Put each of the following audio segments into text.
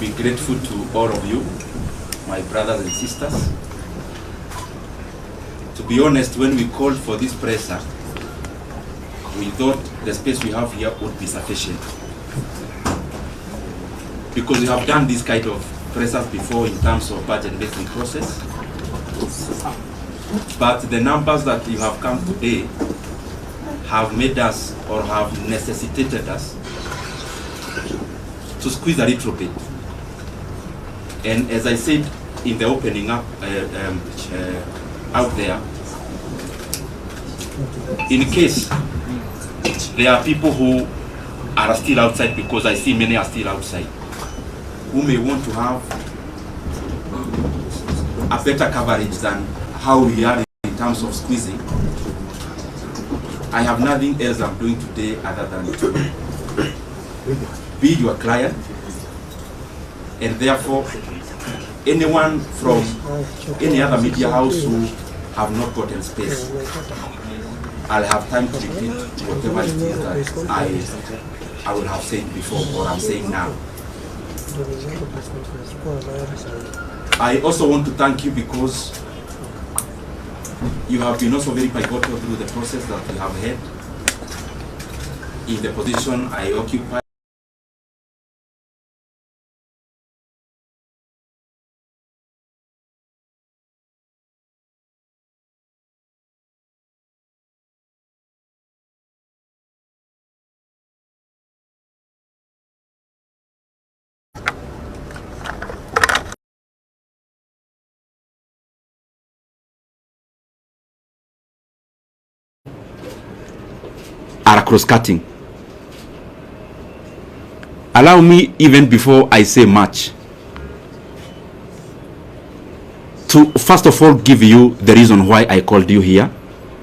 be grateful to all of you, my brothers and sisters. To be honest, when we called for this presser, we thought the space we have here would be sufficient. Because we have done this kind of pressers before in terms of budget making process. But the numbers that you have come today have made us, or have necessitated us, to squeeze a little bit. And as I said in the opening up out there, in case there are people who are still outside, because I see many are still outside, who may want to have a better coverage than how we are in terms of squeezing, I have nothing else I'm doing today other than to be your client, and therefore anyone from any other media house who have not gotten space, I'll have time to repeat whatever it is that I will have said before, or I'm saying now. I also want to thank you because you have been also very pivotal through the process that we have had in the position I occupy. Are cross-cutting. Allow me, even before I say much, to first of all give you the reason why I called you here,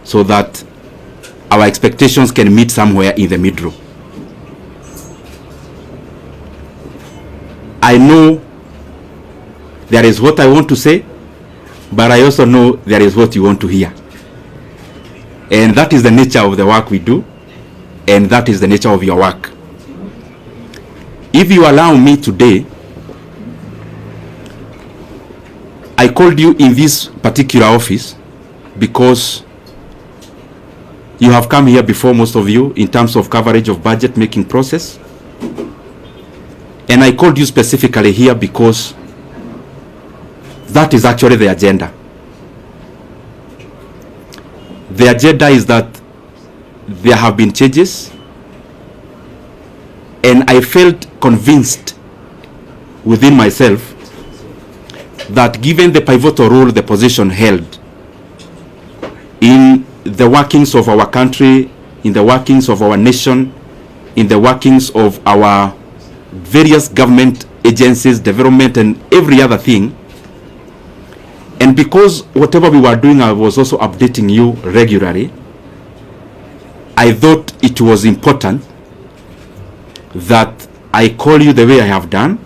so that our expectations can meet somewhere in the middle. I know there is what I want to say, but I also know there is what you want to hear. And that is the nature of the work we do. And that is the nature of your work. If you allow me today, I called you in this particular office because you have come here before, most of you, in terms of coverage of budget making process. And I called you specifically here because that is actually the agenda. The agenda is that there have been changes, and I felt convinced within myself that given the pivotal role the position held in the workings of our country, in the workings of our nation, in the workings of our various government agencies, development, and every other thing, and because whatever we were doing, I was also updating you regularly, I thought it was important that I call you the way I have done,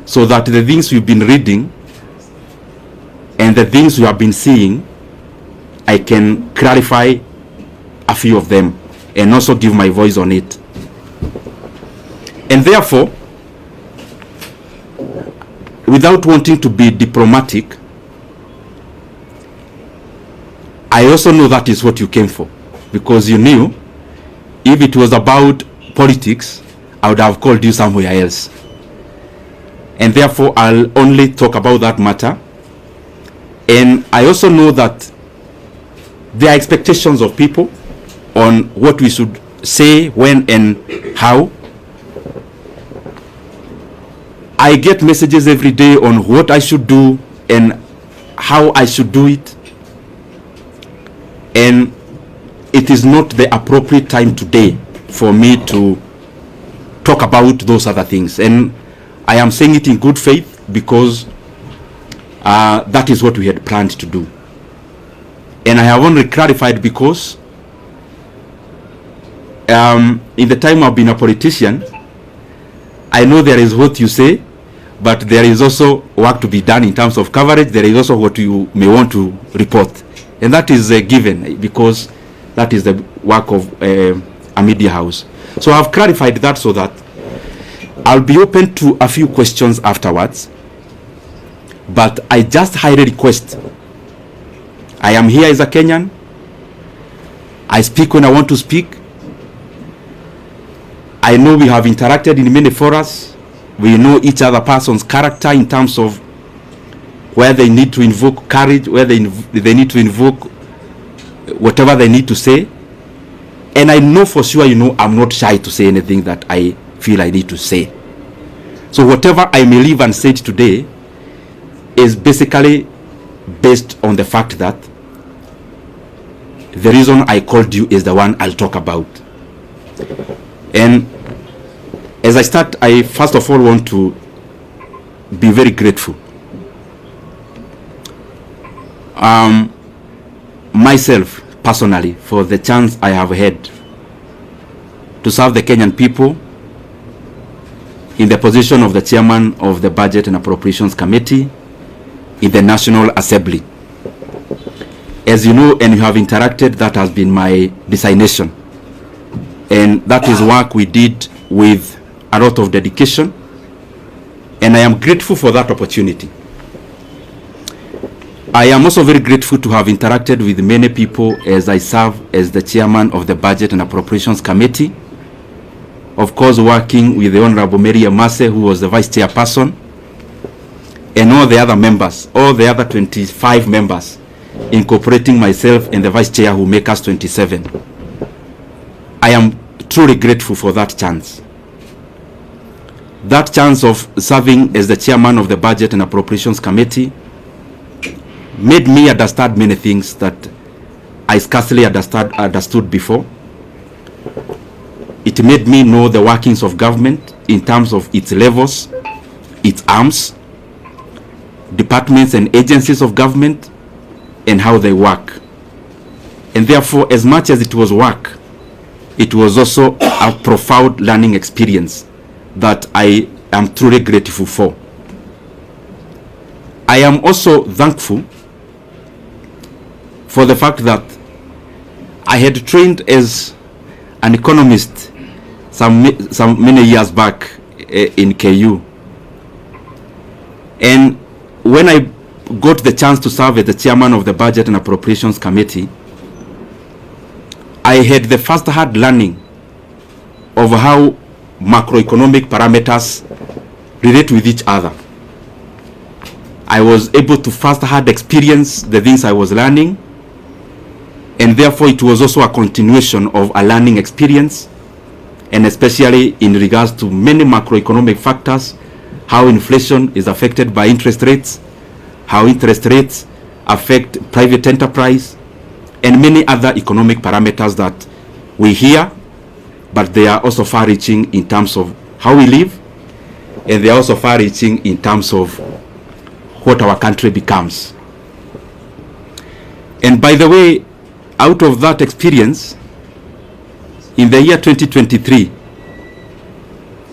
so that the things we've been reading and the things we have been seeing, I can clarify a few of them and also give my voice on it. And therefore, without wanting to be diplomatic, I also know that is what you came for. Because you knew, if it was about politics, I would have called you somewhere else. And therefore, I'll only talk about that matter. And I also know that there are expectations of people on what we should say, when, and how. I get messages every day on what I should do and how I should do it. And it is not the appropriate time today for me to talk about those other things. And I am saying it in good faith because that is what we had planned to do. And I have only clarified because in the time I've been a politician, I know there is what you say, but there is also work to be done in terms of coverage. There is also what you may want to report. And that is given because that is the work of a media house. So I've clarified that so that I'll be open to a few questions afterwards, but I just highly request, I am here as a Kenyan, I speak when I want to speak. I know we have interacted in many forums. We know each other person's character in terms of where they need to invoke courage, where they need to invoke whatever they need to say. And I know for sure, you know, I'm not shy to say anything that I feel I need to say. So whatever I may leave unsaid today is basically based on the fact that the reason I called you is the one I'll talk about. And as I start, I first of all want to be very grateful. Myself, personally, for the chance I have had to serve the Kenyan people in the position of the chairman of the Budget and Appropriations Committee in the National Assembly. As you know and you have interacted, that has been my designation. And that is work we did with a lot of dedication. And I am grateful for that opportunity. I am also very grateful to have interacted with many people as I serve as the chairman of the Budget and Appropriations Committee. Of course, working with the Honorable Mary Amase, who was the vice chairperson, and all the other members, all the other 25 members, incorporating myself and the vice chair who make us 27. I am truly grateful for that chance. That chance of serving as the chairman of the Budget and Appropriations Committee made me understand many things that I scarcely understood before. It made me know the workings of government in terms of its levels, its arms, departments and agencies of government, and how they work. And therefore, as much as it was work, it was also a profound learning experience that I am truly grateful for. I am also thankful for the fact that I had trained as an economist some many years back in KU. And when I got the chance to serve as the chairman of the Budget and Appropriations Committee, I had the first-hand learning of how macroeconomic parameters relate with each other. I was able to first-hand experience the things I was learning, and therefore it was also a continuation of a learning experience, and especially in regards to many macroeconomic factors, how inflation is affected by interest rates, how interest rates affect private enterprise, and many other economic parameters that we hear, but they are also far-reaching in terms of how we live, and they are also far-reaching in terms of what our country becomes. And by the way, out of that experience, in the year 2023,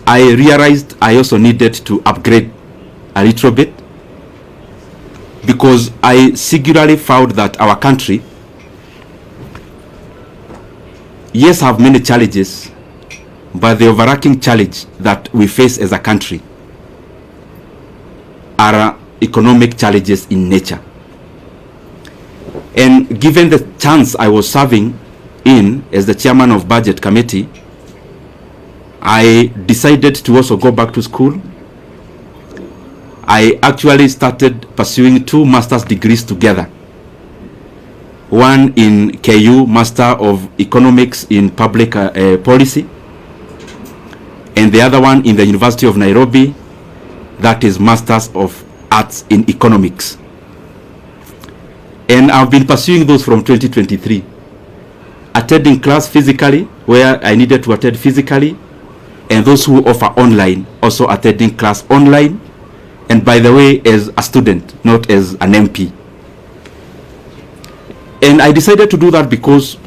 I realized I also needed to upgrade a little bit, because I singularly found that our country, yes, have many challenges, but the overarching challenge that we face as a country are economic challenges in nature. And given the chance I was serving in as the chairman of Budget Committee, I decided to also go back to school. I actually started pursuing 2 master's degrees together. One in KU, Master of Economics in Public Policy, and the other one in the University of Nairobi, that is Masters of Arts in Economics. And I've been pursuing those from 2023, attending class physically where I needed to attend physically, and those who offer online also attending class online, and by the way, as a student, not as an MP. And I decided to do that because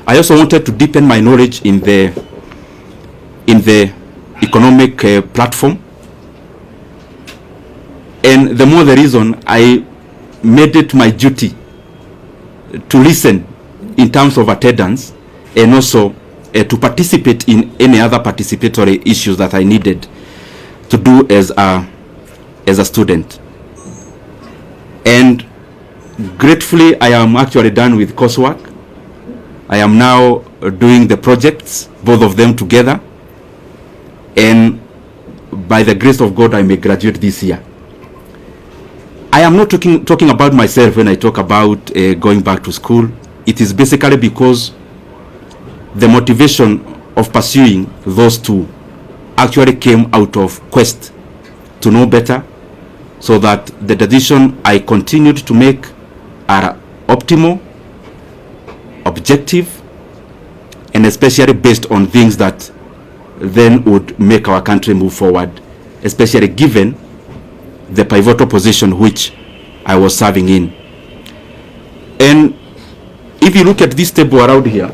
I also wanted to deepen my knowledge in the economic platform. And the more the reason, I made it my duty to listen in terms of attendance and also to participate in any other participatory issues that I needed to do as a student. And gratefully, I am actually done with coursework. I am now doing the projects, both of them together, and by the grace of God, I may graduate this year. I am not talking about myself when I talk about going back to school. It is basically because the motivation of pursuing those two actually came out of quest to know better, so that the decision I continued to make are optimal, objective, and especially based on things that then would make our country move forward, especially given the pivotal position which I was serving in. And if you look at this table around here,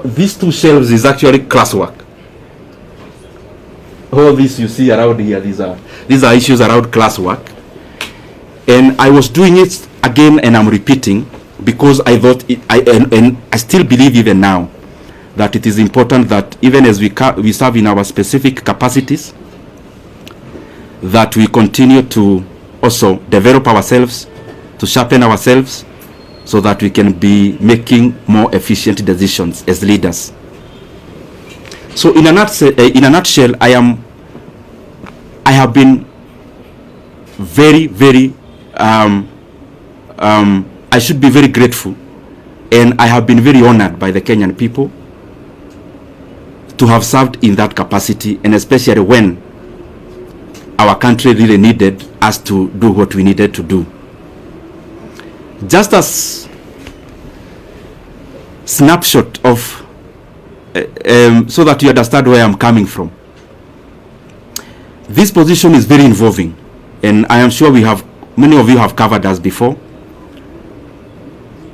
these two shelves is actually classwork. All this you see around here, these are issues around classwork. And I was doing it again, and I'm repeating, because I thought and I still believe even now that it is important that even as we serve in our specific capacities, that we continue to also develop ourselves, to sharpen ourselves, so that we can be making more efficient decisions as leaders. So in a nutshell, I have been very, very, I should be very grateful, and I have been very honored by the Kenyan people to have served in that capacity, and especially when our country really needed us to do what we needed to do. Just as snapshot of so that you understand where I'm coming from. This position is very involving, and I am sure many of you have covered us before.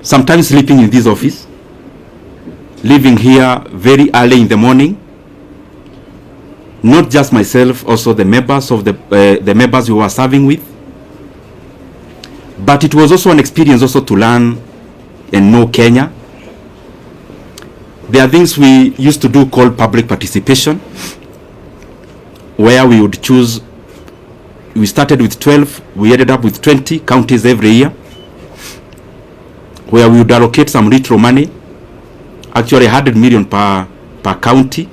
Sometimes sleeping in this office, leaving here very early in the morning. Not just myself, also the members of the members we were serving with. But it was also an experience also to learn and know Kenya. There are things we used to do called public participation, where we would choose. We started with 12, we ended up with 20 counties every year, where we would allocate some retro money, actually 100 million per county,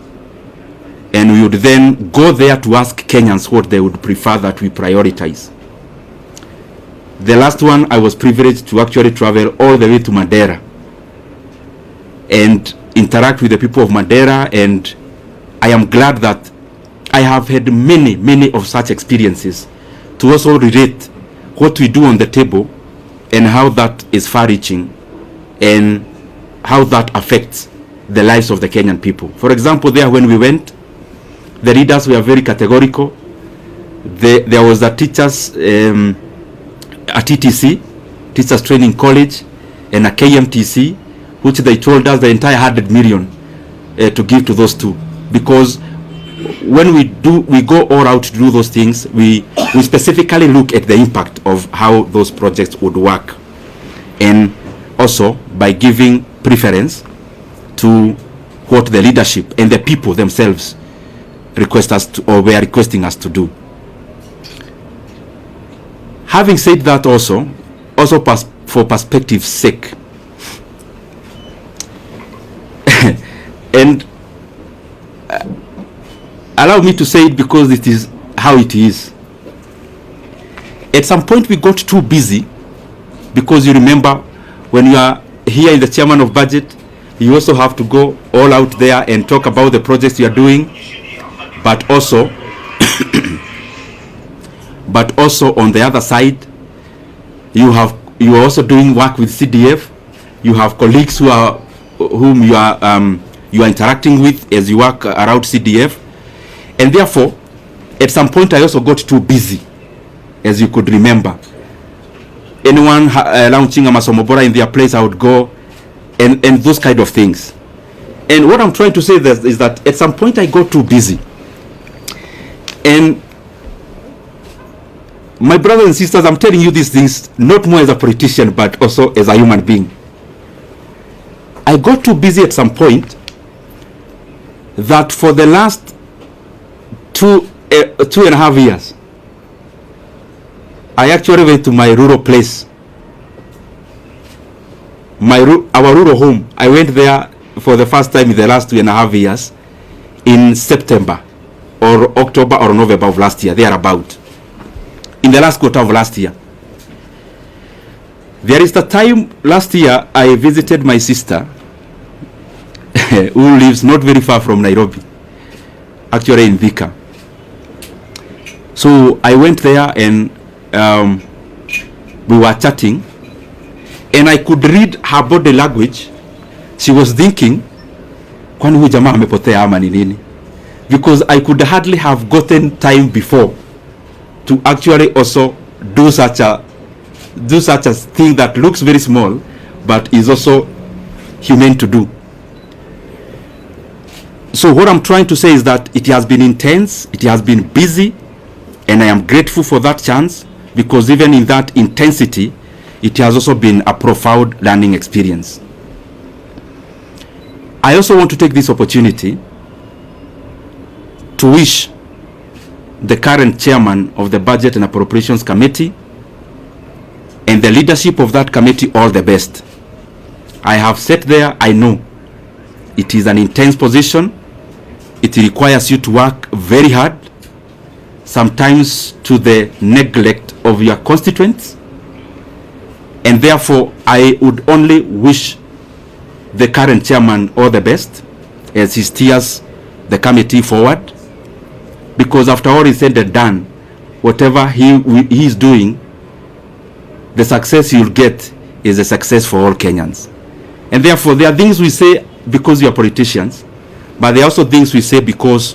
and we would then go there to ask Kenyans what they would prefer that we prioritize. The last one, I was privileged to actually travel all the way to Madeira and interact with the people of Madeira, and I am glad that I have had many of such experiences to also relate what we do on the table and how that is far-reaching and how that affects the lives of the Kenyan people. For example, there when we went, the leaders were very categorical. There was a teachers, a TTC, Teachers Training College, and a KMTC, which they told us the entire 100 million to give to those two, because when we go all out to do those things, we specifically look at the impact of how those projects would work, and also by giving preference to what the leadership and the people themselves request us to, or were requesting us to do. Having said that, also for perspective's sake, and allow me to say it because it is how it is. At some point we got too busy, because you remember when you are here in the chairman of budget, you also have to go all out there and talk about the projects you are doing, but also but also on the other side, you are also doing work with CDF. You have colleagues whom you are interacting with as you work around CDF, and therefore at some point I also got too busy, as you could remember. Anyone launching a Masomobora in their place, I would go, and those kind of things. And what I'm trying to say is that at some point I got too busy. And my brothers and sisters, I'm telling you these things not more as a politician, but also as a human being. I got too busy at some point that for the last 2.5 years, I actually went to my rural place, our rural home. I went there for the first time in the last 2.5 years in September or October or November of last year, thereabout, in the last quarter of last year. There is the time last year I visited my sister who lives not very far from Nairobi, actually in Thika. So I went there and we were chatting, and I could read her body language. She was thinking, kwani huyu jamaa amepotea ama ni nini? Because I could hardly have gotten time before to actually also do such a thing that looks very small but is also humane to do. So what I'm trying to say is that it has been intense, it has been busy, and I am grateful for that chance, because even in that intensity, it has also been a profound learning experience. I also want to take this opportunity to wish the current chairman of the Budget and Appropriations Committee and the leadership of that committee all the best. I have sat there, I know it is an intense position. It requires you to work very hard, sometimes to the neglect of your constituents, and therefore I would only wish the current chairman all the best as he steers the committee forward, because after all is said and done, whatever he is doing, the success you'll get is a success for all Kenyans. And therefore there are things we say because we are politicians, but there are also things we say because